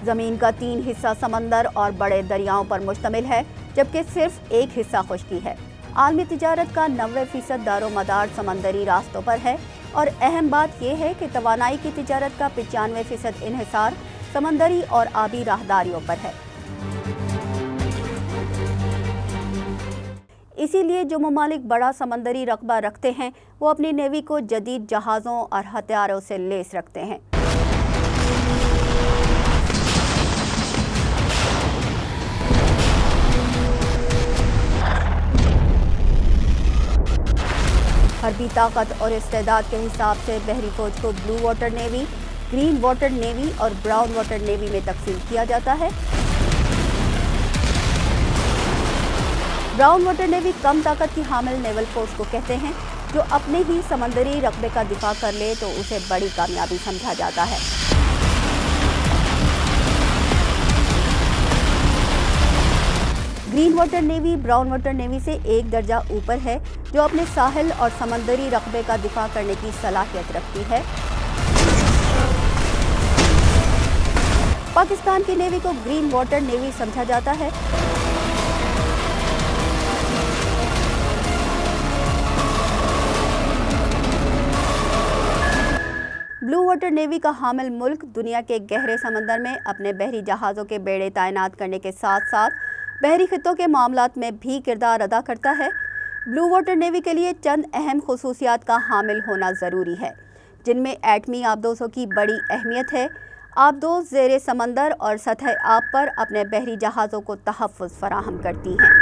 زمین کا 3 حصہ سمندر اور بڑے دریاؤں پر مشتمل ہے، جبکہ صرف 1 حصہ خشکی ہے۔ عالمی تجارت کا 90% دار و مدار سمندری راستوں پر ہے، اور اہم بات یہ ہے کہ توانائی کی تجارت کا 95% انحصار سمندری اور آبی راہداریوں پر ہے۔ اسی لیے جو ممالک بڑا سمندری رقبہ رکھتے ہیں وہ اپنی نیوی کو جدید جہازوں اور ہتھیاروں سے لیس رکھتے ہیں۔ حربی طاقت اور استعداد کے حساب سے بحری فوج کو blue water navy, green water navy اور براؤن واٹر نیوی میں تقسیم کیا جاتا ہے۔ براؤن واٹر نیوی کم طاقت کی حامل نیول فورس کو کہتے ہیں، جو اپنے ہی سمندری رقبے کا دفاع کر لے تو اسے بڑی کامیابی سمجھا جاتا ہے۔ Green water navy brown water navy سے 1 درجہ اوپر ہے، جو اپنے ساحل اور سمندری رقبے کا دفاع کرنے کی صلاحیت رکھتی ہے۔ پاکستان کی نیوی کو گرین واٹر نیوی سمجھا جاتا ہے۔ بلو واٹر نیوی کا حامل ملک دنیا کے گہرے سمندر میں اپنے بحری جہازوں کے بیڑے تعینات کرنے کے ساتھ ساتھ بحری خطوں کے معاملات میں بھی کردار ادا کرتا ہے۔ بلو واٹر نیوی کے لیے چند اہم خصوصیات کا حامل ہونا ضروری ہے، جن میں ایٹمی آبدوزوں کی بڑی اہمیت ہے۔ آبدوز زیر سمندر اور سطح آب پر اپنے بحری جہازوں کو تحفظ فراہم کرتی ہیں۔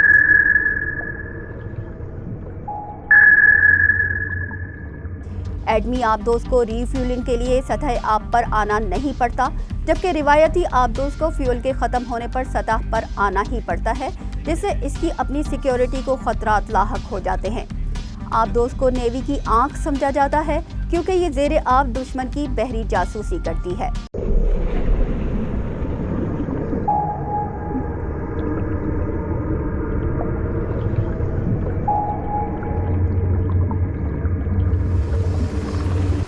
ایٹمی آبدوز کو ری فیولنگ کے لیے سطح آب پر آنا نہیں پڑتا، جبکہ روایتی آبدوز کو فیول کے ختم ہونے پر سطح پر آنا ہی پڑتا ہے، جس سے اس کی اپنی سیکیورٹی کو خطرات لاحق ہو جاتے ہیں۔ آبدوز کو نیوی کی آنکھ سمجھا جاتا ہے، کیونکہ یہ زیر آب دشمن کی بحری جاسوسی کرتی ہے۔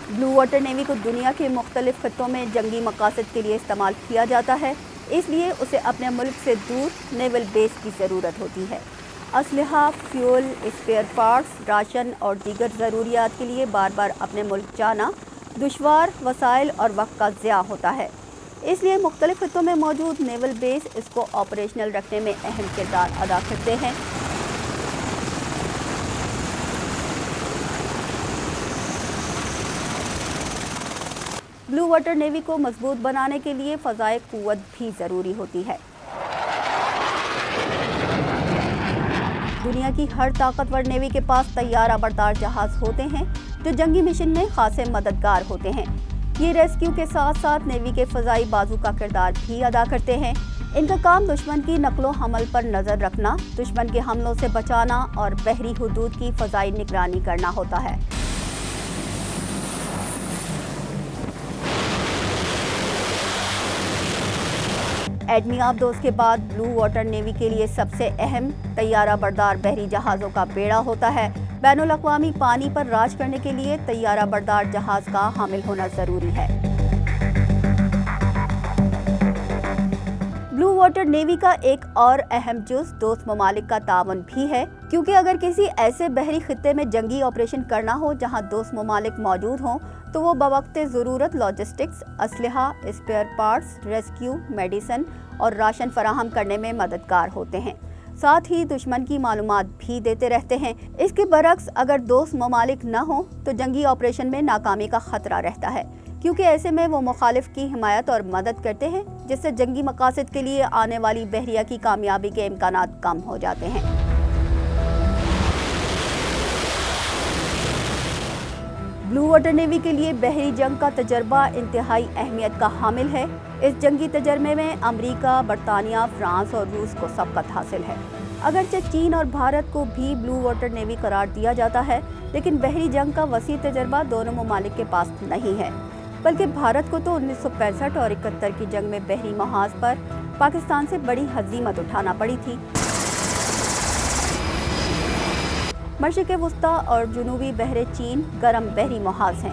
بلو واٹر نیوی کو دنیا کے مختلف خطوں میں جنگی مقاصد کے لیے استعمال کیا جاتا ہے، اس لیے اسے اپنے ملک سے دور نیول بیس کی ضرورت ہوتی ہے۔ اسلحہ، فیول، اسپیئر پارٹس، راشن اور دیگر ضروریات کے لیے بار بار اپنے ملک جانا دشوار، وسائل اور وقت کا ضیاع ہوتا ہے۔ اس لیے مختلف خطوں میں موجود نیول بیس اس کو آپریشنل رکھنے میں اہم کردار ادا کرتے ہیں۔ بلو واٹر نیوی کو مضبوط بنانے کے لیے فضائی قوت بھی ضروری ہوتی ہے۔ دنیا کی ہر طاقتور نیوی کے پاس طیارہ بردار جہاز ہوتے ہیں، جو جنگی مشن میں خاصے مددگار ہوتے ہیں۔ یہ ریسکیو کے ساتھ ساتھ نیوی کے فضائی بازو کا کردار بھی ادا کرتے ہیں۔ ان کا کام دشمن کی نقل و حمل پر نظر رکھنا، دشمن کے حملوں سے بچانا اور بحری حدود کی فضائی نگرانی کرنا ہوتا ہے۔ ایٹمی آبدوز کے بعد بلو واٹر نیوی کے لیے سب سے اہم طیارہ بردار بحری جہازوں کا بیڑا ہوتا ہے۔ بین الاقوامی پانی پر راج کرنے کے لیے طیارہ بردار جہاز کا حامل ہونا ضروری ہے۔ بلو واٹر نیوی کا ایک اور اہم جز دوست ممالک کا تعاون بھی ہے، کیونکہ اگر کسی ایسے بحری خطے میں جنگی آپریشن کرنا ہو جہاں دوست ممالک موجود ہوں تو وہ بوقت ضرورت لاجسٹکس، اسلحہ، اسپیئر پارٹس، ریسکیو، میڈیسن اور راشن فراہم کرنے میں مددگار ہوتے ہیں۔ ساتھ ہی دشمن کی معلومات بھی دیتے رہتے ہیں۔ اس کے برعکس اگر دوست ممالک نہ ہوں تو جنگی آپریشن میں ناکامی کا خطرہ رہتا ہے، کیونکہ ایسے میں وہ مخالف کی حمایت اور مدد کرتے ہیں، جس سے جنگی مقاصد کے لیے آنے والی بحریہ کی کامیابی کے امکانات کم ہو جاتے ہیں۔ بلو واٹر نیوی کے لیے بحری جنگ کا تجربہ انتہائی اہمیت کا حامل ہے۔ اس جنگی تجربے میں امریکہ، برطانیہ، فرانس اور روس کو سبقت حاصل ہے۔ اگرچہ چین اور بھارت کو بھی بلو واٹر نیوی قرار دیا جاتا ہے، لیکن بحری جنگ کا وسیع تجربہ دونوں ممالک کے پاس نہیں ہے، بلکہ بھارت کو تو 1965 اور 71 کی جنگ میں بحری محاذ پر پاکستان سے بڑی ہزیمت اٹھانا پڑی تھی۔ مشرق وسطیٰ اور جنوبی بحر چین گرم بحری محاذ ہیں۔